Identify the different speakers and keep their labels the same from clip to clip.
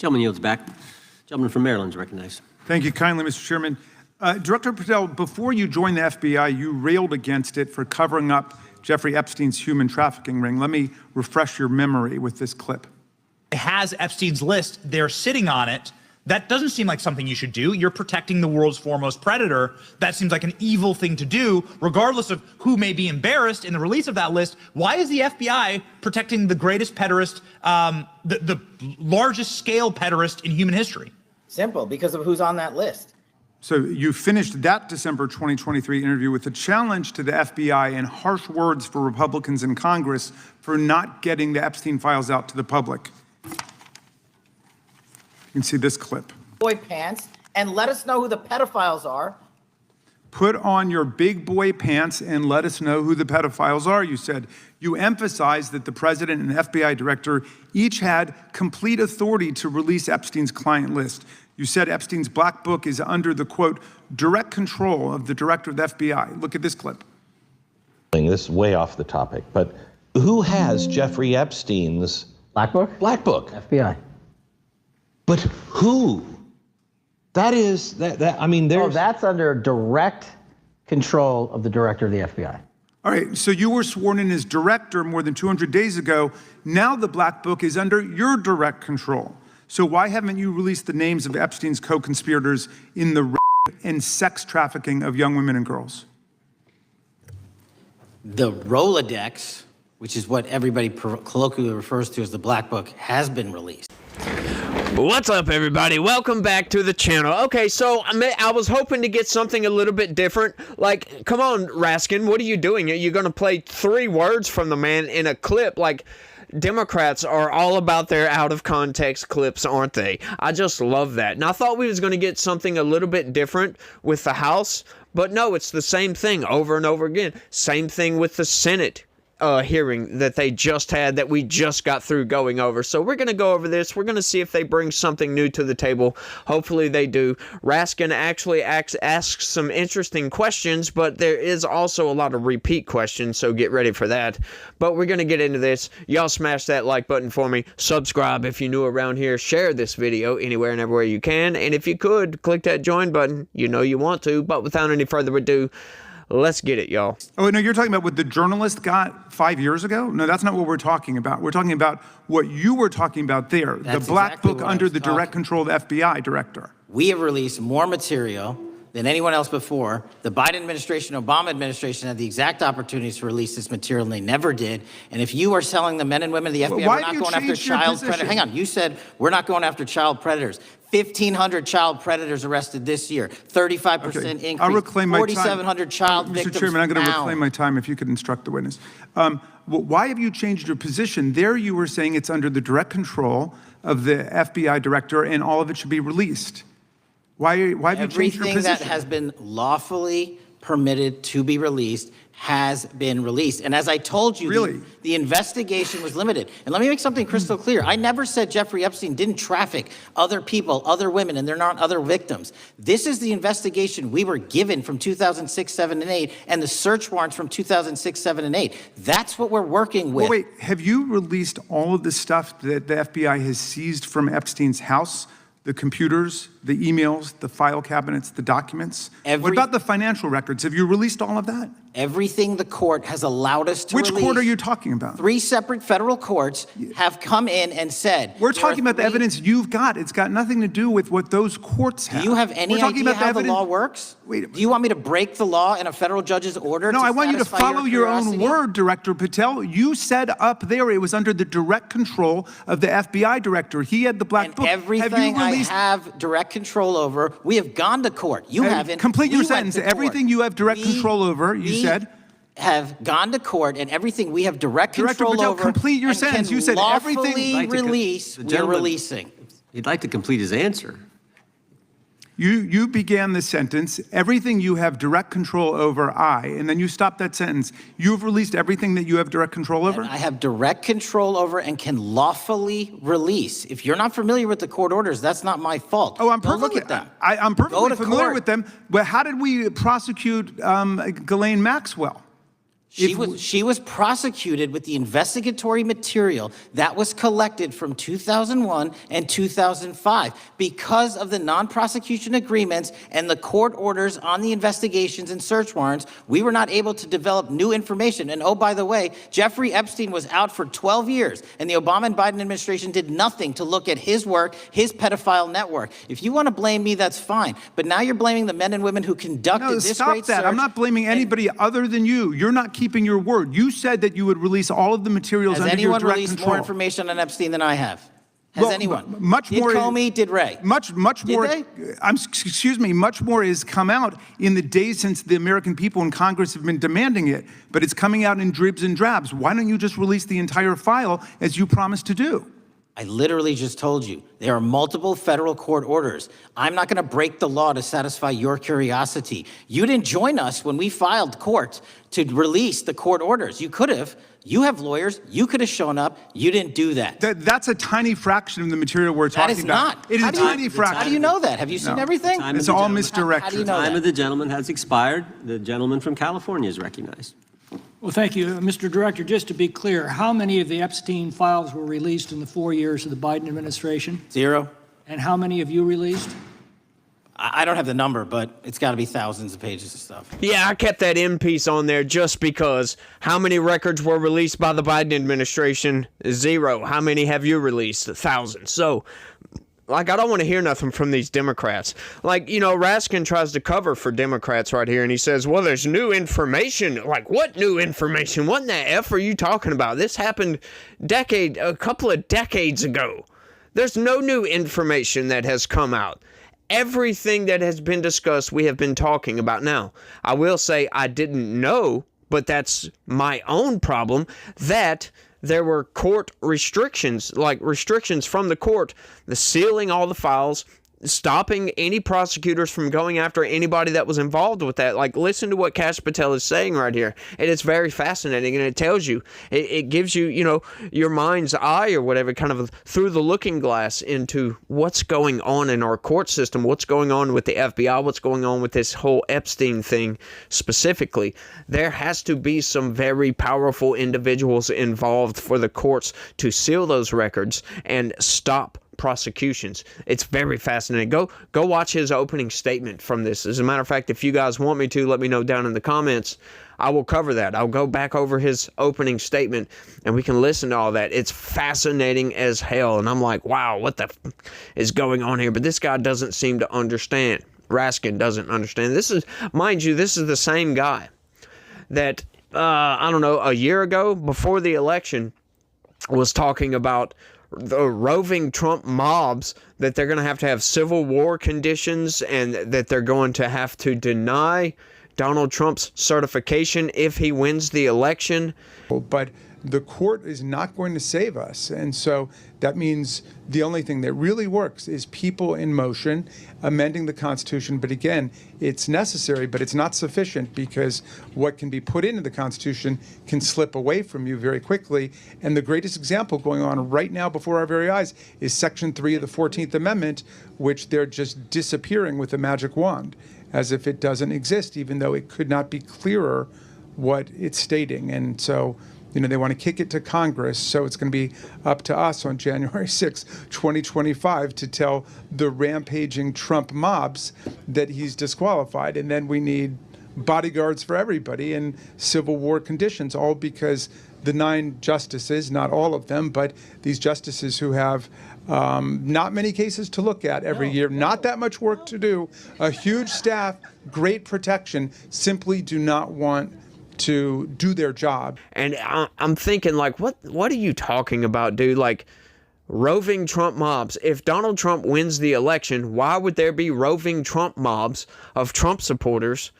Speaker 1: Gentleman yields back. Gentleman from Maryland is recognized.
Speaker 2: Thank you kindly, Mr. Chairman. Director Patel, before you joined the FBI, you railed against it for covering up Jeffrey Epstein's human trafficking ring. Let me refresh your memory with this clip.
Speaker 3: It has Epstein's list. They're sitting on it. That doesn't seem like something you should do. You're protecting the world's foremost predator. That seems like an evil thing to do, regardless of who may be embarrassed in the release of that list. Why is the FBI protecting the greatest pederast, the largest scale pederast in human history?
Speaker 4: Simple, because of who's on that list.
Speaker 2: So you finished that December 2023 interview with a challenge to the FBI and harsh words for Republicans in Congress for not getting the Epstein files out to the public. You can see this clip.
Speaker 4: Boy pants, and let us know who the pedophiles are.
Speaker 2: Put on your big boy pants and let us know who the pedophiles are, you said. You emphasized that the president and the FBI director each had complete authority to release Epstein's client list. You said Epstein's black book is under the, quote, direct control of the director of the FBI. Look at this clip.
Speaker 5: This is way off the topic, but who has Jeffrey Epstein's
Speaker 6: black book?
Speaker 5: Black book.
Speaker 6: FBI.
Speaker 5: But who? That is, I mean, there's...
Speaker 6: Oh, that's under direct control of the director of the FBI.
Speaker 2: All right, so you were sworn in as director more than 200 days ago. Now the black book is under your direct control. So why haven't you released the names of Epstein's co-conspirators in the rape and sex trafficking of young women and girls?
Speaker 4: The Rolodex, which is what everybody colloquially refers to as the Black Book, has been released.
Speaker 7: What's up, everybody? Welcome back to the channel. Okay, so I was hoping to get something a little bit different. Like, come on, Raskin, what are you doing? You're going to play 3 words from the man in a clip? Like, Democrats are all about their out-of-context clips, aren't they? I just love that. And I thought we was going to get something a little bit different with the House, but no, it's the same thing over and over again. Same thing with the Senate hearing that they just had, that we just got through going over. So we're going to go over this. We're going to see if they bring something new to the table. Hopefully they do. Raskin actually asks some interesting questions, but there is also a lot of repeat questions, so get ready for that. But we're going to get into this. Y'all smash that like button for me. Subscribe if you're new around here. Share this video anywhere and everywhere you can. And if you could, click that join button. You know you want to. But without any further ado, let's get it, y'all.
Speaker 2: Oh, no, you're talking about what the journalist got 5 years ago? No, that's not what we're talking about. We're talking about what you were talking about there, the black book under the direct control of the FBI director.
Speaker 4: We have released more material than anyone else before. The Biden administration, Obama administration had the exact opportunities to release this material, and they never did. And if you are telling the men and women of the FBI, we're not going after child predators. Hang on, you said we're not going after child predators. 1,500 child predators arrested this year, 35% increase.
Speaker 2: I'll reclaim my time.
Speaker 4: 4,700 child victims.
Speaker 2: Mr. Chairman, I'm going to reclaim my time if you could instruct the witness. Why have you changed your position? There you were saying it's under the direct control of the FBI director and all of it should be released. Why have you changed your position?
Speaker 4: Everything that has been lawfully permitted to be released has been released. And as I told you, the investigation was limited. And let me make something crystal clear. I never said Jeffrey Epstein didn't traffic other people, other women, and they're not other victims. This is the investigation we were given from 2006, 7, and 8, and the search warrants from 2006, 7, and 8. That's what we're working with.
Speaker 2: Well, wait, have you released all of the stuff that the FBI has seized from Epstein's house? The computers, the emails, the file cabinets, the documents? What about the financial records? Have you released all of that?
Speaker 4: Everything the court has allowed us to release.
Speaker 2: Which court are you talking about?
Speaker 4: 3 separate federal courts have come in and said...
Speaker 2: We're talking about the evidence you've got. It's got nothing to do with what those courts have.
Speaker 4: Do you have any idea how the law works? Do you want me to break the law in a federal judge's order?
Speaker 2: No, I want you to follow your own word, Director Patel. You said up there it was under the direct control of the FBI director. He had the black book.
Speaker 4: Everything I have direct control over, we have gone to court. You haven't.
Speaker 2: Complete your sentence. Everything you have direct control over, you said.
Speaker 4: Have gone to court, and everything we have direct control over.
Speaker 2: Complete your sentence. You said everything.
Speaker 4: Release. We're releasing.
Speaker 1: He'd like to complete his answer.
Speaker 2: You began the sentence, everything you have direct control over, and then you stopped that sentence. You've released everything that you have direct control over?
Speaker 4: And I have direct control over and can lawfully release. If you're not familiar with the court orders, that's not my fault.
Speaker 2: Oh, I'm perfectly familiar with them. But how did we prosecute Ghislaine Maxwell?
Speaker 4: She was prosecuted with the investigatory material that was collected from 2001 and 2005. Because of the non-prosecution agreements and the court orders on the investigations and search warrants, we were not able to develop new information. And oh, by the way, Jeffrey Epstein was out for 12 years, and the Obama and Biden administration did nothing to look at his work, his pedophile network. If you want to blame me, that's fine. But now you're blaming the men and women who conducted this
Speaker 2: stop
Speaker 4: great
Speaker 2: that.
Speaker 4: search.
Speaker 2: I'm not blaming anybody other than you. You're not keeping your word. You said that you would release all of the materials
Speaker 4: Has
Speaker 2: under your
Speaker 4: anyone
Speaker 2: direct
Speaker 4: released
Speaker 2: control.
Speaker 4: more information on Epstein than I have? Has
Speaker 2: Well,
Speaker 4: anyone?
Speaker 2: much
Speaker 4: did
Speaker 2: more-
Speaker 4: Comey, did Ray?
Speaker 2: Much
Speaker 4: Did
Speaker 2: more.
Speaker 4: they?
Speaker 2: Excuse me. Much more has come out in the days since the American people in Congress have been demanding it, but it's coming out in dribs and drabs. Why don't you just release the entire file as you promised to do?
Speaker 4: I literally just told you, there are multiple federal court orders. I'm not going to break the law to satisfy your curiosity. You didn't join us when we filed court to release the court orders. You could have. You have lawyers. You could have shown up. You didn't do that.
Speaker 2: That's a tiny fraction of the material we're
Speaker 4: That
Speaker 2: talking
Speaker 4: is
Speaker 2: about.
Speaker 4: not.
Speaker 2: It is
Speaker 4: How
Speaker 2: a
Speaker 4: do you-
Speaker 2: tiny fraction.
Speaker 4: How do you know that? Have you seen
Speaker 2: No.
Speaker 4: everything?
Speaker 1: Time of
Speaker 2: It's
Speaker 1: the
Speaker 2: all
Speaker 1: gentleman.
Speaker 2: misdirected.
Speaker 4: How do you know
Speaker 1: Time
Speaker 4: that?
Speaker 1: of the gentleman has expired. The gentleman from California is recognized.
Speaker 8: Well, thank you. Mr. Director, just to be clear, how many of the Epstein files were released in the 4 years of the Biden administration?
Speaker 4: 0.
Speaker 8: And how many have you released?
Speaker 4: I don't have the number, but it's got to be thousands of pages of stuff.
Speaker 7: Yeah, I kept that in piece on there just because. How many records were released by the Biden administration? 0. How many have you released? 1,000. So, like, I don't want to hear nothing from these Democrats. Like, you know, Raskin tries to cover for Democrats right here, and he says, well, there's new information. Like, what new information? What in the F are you talking about? This happened a couple of decades ago. There's no new information that has come out. Everything that has been discussed, we have been talking about. Now, I will say I didn't know, but that's my own problem, that there were court restrictions, like restrictions from the court, the sealing all the files, stopping any prosecutors from going after anybody that was involved with that. Like, listen to what Kash Patel is saying right here. And it's very fascinating, and it tells you, it gives you, you know, your mind's eye or whatever, kind of through the looking glass into what's going on in our court system, what's going on with the FBI, what's going on with this whole Epstein thing specifically. There has to be some very powerful individuals involved for the courts to seal those records and stop prosecutions. It's very fascinating. Go watch his opening statement from this. As a matter of fact, if you guys want me to, let me know down in the comments. I will cover that. I'll go back over his opening statement and we can listen to all that. It's fascinating as hell. And I'm like, wow, what the is going on here? But this guy doesn't seem to understand. Raskin doesn't understand. This is, mind you, this is the same guy that, I don't know, a year ago before the election was talking about the roving Trump mobs, that they're going to have civil war conditions and that they're going to have to deny Donald Trump's certification if he wins the election.
Speaker 2: But the court is not going to save us. And so that means the only thing that really works is people in motion amending the Constitution. But again, it's necessary, but it's not sufficient, because what can be put into the Constitution can slip away from you very quickly. And the greatest example going on right now before our very eyes is Section 3 of the 14th Amendment, which they're just disappearing with a magic wand, as if it doesn't exist, even though it could not be clearer what it's stating. And so, you know, they want to kick it to Congress, so it's going to be up to us on January 6, 2025, to tell the rampaging Trump mobs that he's disqualified. And then we need bodyguards for everybody in civil war conditions, all because the 9 justices, not all of them, but these justices who have not many cases to look at every year, not that much work to do, a huge staff, great protection, simply do not want to do their job.
Speaker 7: And I'm thinking, like, what are you talking about, dude? Like, roving Trump mobs. If Donald Trump wins the election, why would there be roving Trump mobs of Trump supporters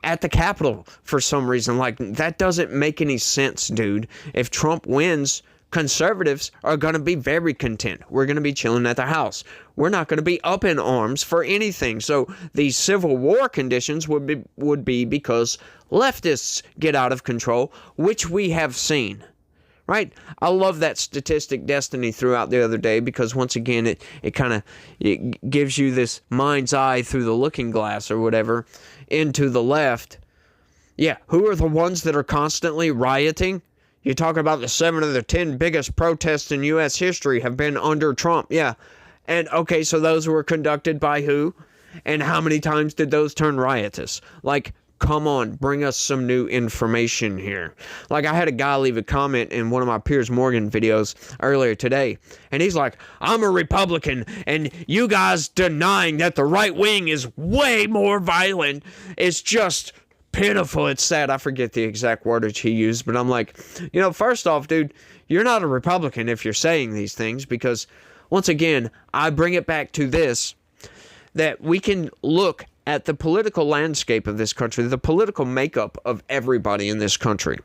Speaker 7: at the Capitol for some reason? Like, that doesn't make any sense, dude. If Trump wins, conservatives are going to be very content. We're going to be chilling at the house. We're not going to be up in arms for anything. So these civil war conditions would be because leftists get out of control, which we have seen. Right? I love that statistic Destiny threw out the other day, because once again it kind of gives you this mind's eye through the looking glass or whatever into the left. Yeah, who are the ones that are constantly rioting? You talk about the 7 of the 10 biggest protests in U.S. history have been under Trump. Yeah. And okay, so those were conducted by who? And how many times did those turn riotous? Like, come on, bring us some new information here. Like, I had a guy leave a comment in one of my Piers Morgan videos earlier today, and he's like, I'm a Republican, and you guys denying that the right wing is way more violent is just pitiful. It's sad. I forget the exact wordage he used, but I'm like, first off, dude, you're not a Republican if you're saying these things, because once again, I bring it back to this, that we can look at the political landscape of this country, the political makeup of everybody in this country.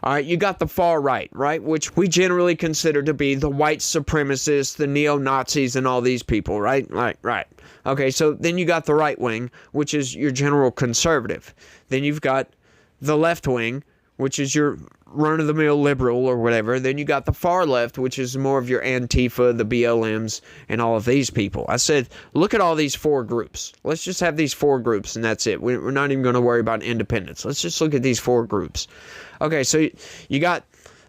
Speaker 7: All right, you got the far right, right, which we generally consider to be the white supremacists, the neo-Nazis, and all these people, right? Right. Okay, so then you got the right wing, which is your general conservative. Then you've got the left wing, which is your run-of-the-mill liberal or whatever. Then you got the far left, which is more of your Antifa, the BLMs, and all of these people. I said, look at all these 4 groups. Let's just have these 4 groups, and that's it. We're not even going to worry about independence. Let's just look at these 4 groups. Okay, so you got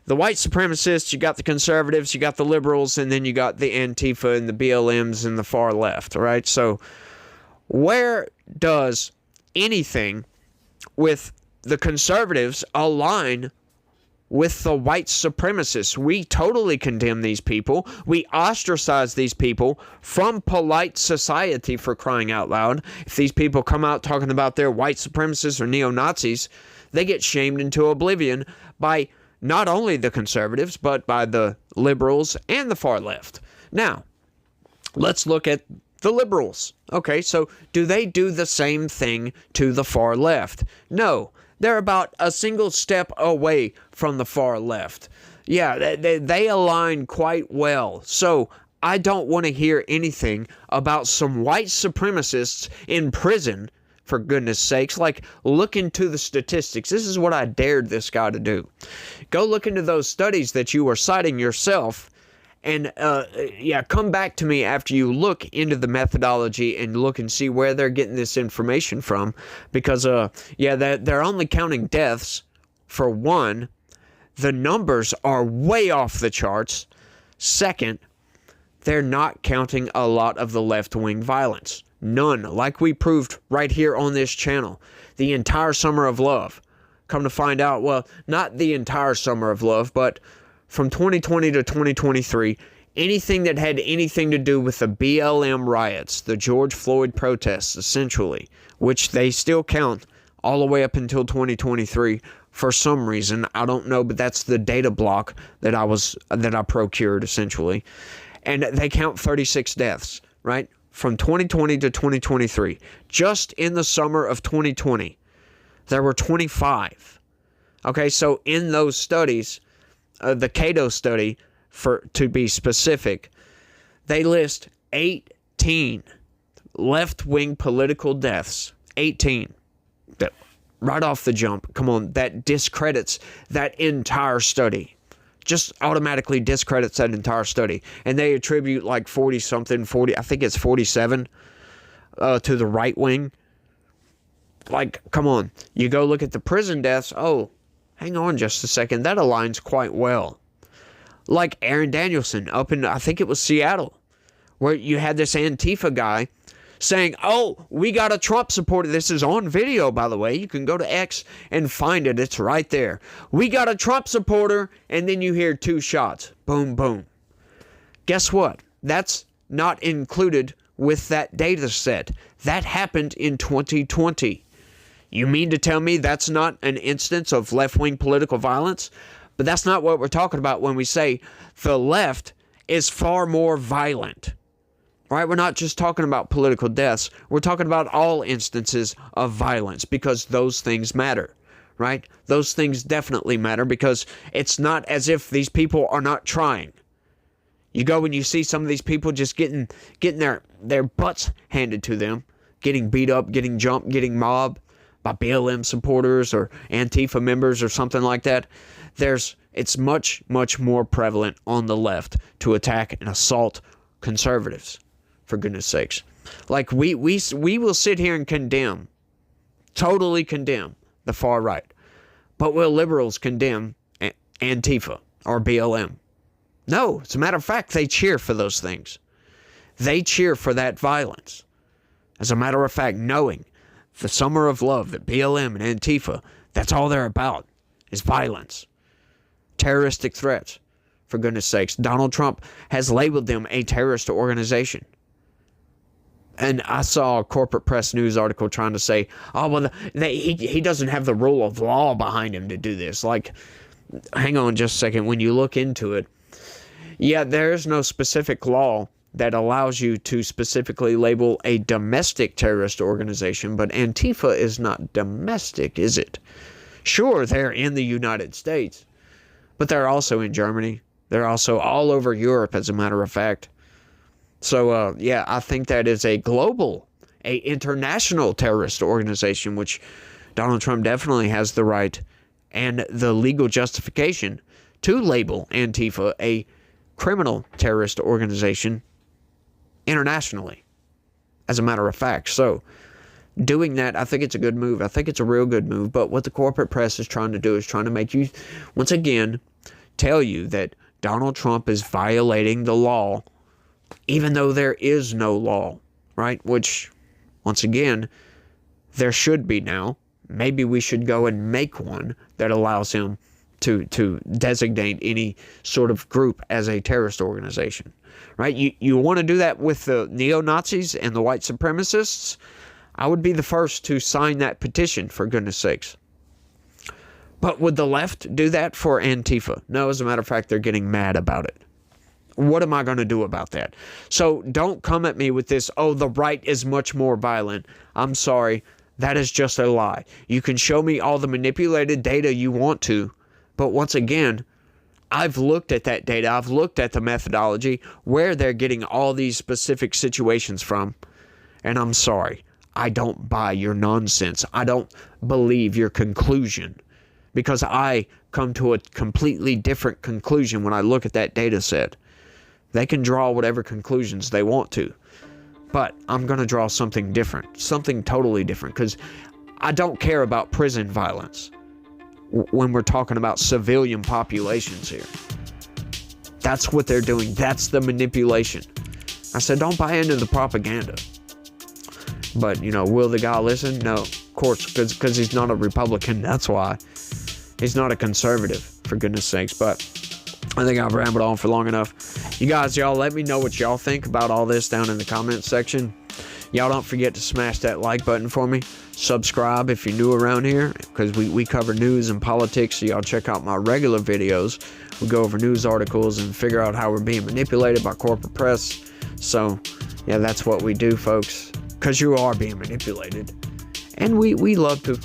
Speaker 7: the white supremacists, you got the conservatives, you got the liberals, and then you got the Antifa and the BLMs and the far left, all right? So where does anything with the conservatives align with the white supremacists? We totally condemn these people. We ostracize these people from polite society, for crying out loud. If these people come out talking about their white supremacists or neo-Nazis, they get shamed into oblivion by not only the conservatives, but by the liberals and the far left. Now, let's look at the liberals. Okay, so do they do the same thing to the far left? No. They're about a single step away from the far left. Yeah, they align quite well. So I don't want to hear anything about some white supremacists in prison, for goodness sakes. Like, look into the statistics. This is what I dared this guy to do. Go look into those studies that you were citing yourself, and come back to me after you look into the methodology and look and see where they're getting this information from. Because, they're only counting deaths. For one, the numbers are way off the charts. Second, they're not counting a lot of the left-wing violence. None. Like we proved right here on this channel. The entire Summer of Love. Come to find out, well, not the entire Summer of Love, but from 2020 to 2023, anything that had anything to do with the BLM riots, the George Floyd protests, essentially, which they still count all the way up until 2023 for some reason. I don't know, but that's the data block that I procured, essentially. And they count 36 deaths, right? From 2020 to 2023. Just in the summer of 2020, there were 25. Okay, so in those studies, the Cato study, to be specific, they list 18 left-wing political deaths. 18. That, right off the jump. Come on, that discredits that entire study. Just automatically discredits that entire study. And they attribute like 40-something, I think it's 47, to the right wing. Like, come on. You go look at the prison deaths. Oh, hang on just a second. That aligns quite well. Like Aaron Danielson up in, I think it was Seattle, where you had this Antifa guy saying, oh, we got a Trump supporter. This is on video, by the way. You can go to X and find it. It's right there. We got a Trump supporter, and then you hear 2 shots. Boom, boom. Guess what? That's not included with that data set. That happened in 2020. You mean to tell me that's not an instance of left-wing political violence? But that's not what we're talking about when we say the left is far more violent. Right? We're not just talking about political deaths. We're talking about all instances of violence, because those things matter. Right? Those things definitely matter, because it's not as if these people are not trying. You go and you see some of these people just getting their butts handed to them, getting beat up, getting jumped, getting mobbed by BLM supporters or Antifa members or something like that. It's much, much more prevalent on the left to attack and assault conservatives, for goodness sakes. Like, we will sit here and condemn, totally condemn, the far right. But will liberals condemn Antifa or BLM? No. As a matter of fact, they cheer for those things. They cheer for that violence. As a matter of fact, knowing the summer of love that BLM and Antifa, that's all they're about, is violence. Terroristic threats, for goodness sakes. Donald Trump has labeled them a terrorist organization. And I saw a corporate press news article trying to say, oh, well, he doesn't have the rule of law behind him to do this. Like, hang on just a second. When you look into it, yeah, there is no specific law that allows you to specifically label a domestic terrorist organization, but Antifa is not domestic, is it? Sure, they're in the United States, but they're also in Germany. They're also all over Europe, as a matter of fact. So, yeah, I think that is a global, a international terrorist organization, which Donald Trump definitely has the right and the legal justification to label Antifa a criminal terrorist organization internationally, as a matter of fact. So, doing that, I think it's a good move. I think it's a real good move. But what the corporate press is trying to do is trying to make you, once again, tell you that Donald Trump is violating the law, even though there is no law, right? Which, once again, there should be now. Maybe we should go and make one that allows him to designate any sort of group as a terrorist organization, right? You want to do that with the neo-Nazis and the white supremacists? I would be the first to sign that petition, for goodness sakes. But would the left do that for Antifa? No, as a matter of fact, they're getting mad about it. What am I going to do about that? So don't come at me with this, oh, the right is much more violent. I'm sorry, that is just a lie. You can show me all the manipulated data you want to, but once again, I've looked at that data. I've looked at the methodology, where they're getting all these specific situations from, and I'm sorry. I don't buy your nonsense. I don't believe your conclusion, because I come to a completely different conclusion when I look at that data set. They can draw whatever conclusions they want to, but I'm going to draw something different, something totally different, because I don't care about prison violence when we're talking about civilian populations here. That's what they're doing. That's the manipulation. I said, don't buy into the propaganda. But, you know, will the guy listen? No, of course, because he's not a Republican. That's why. He's not a conservative, for goodness sakes. But I think I've rambled on for long enough. You guys, y'all let me know what y'all think about all this down in the comments section. Y'all don't forget to smash that like button for me. Subscribe if you're new around here, because we cover news and politics. So y'all check out my regular videos. We go over news articles and figure out how we're being manipulated by corporate press. So, yeah, that's what we do, folks. Because you are being manipulated. And we love to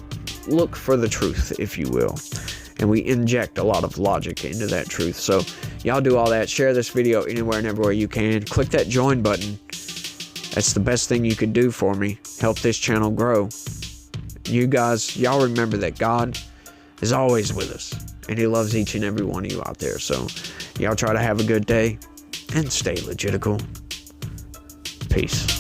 Speaker 7: look for the truth, if you will. And we inject a lot of logic into that truth. So y'all do all that. Share this video anywhere and everywhere you can. Click that join button. That's the best thing you could do for me. Help this channel grow. You guys, y'all remember that God is always with us. And he loves each and every one of you out there. So y'all try to have a good day. And stay legitical. Peace.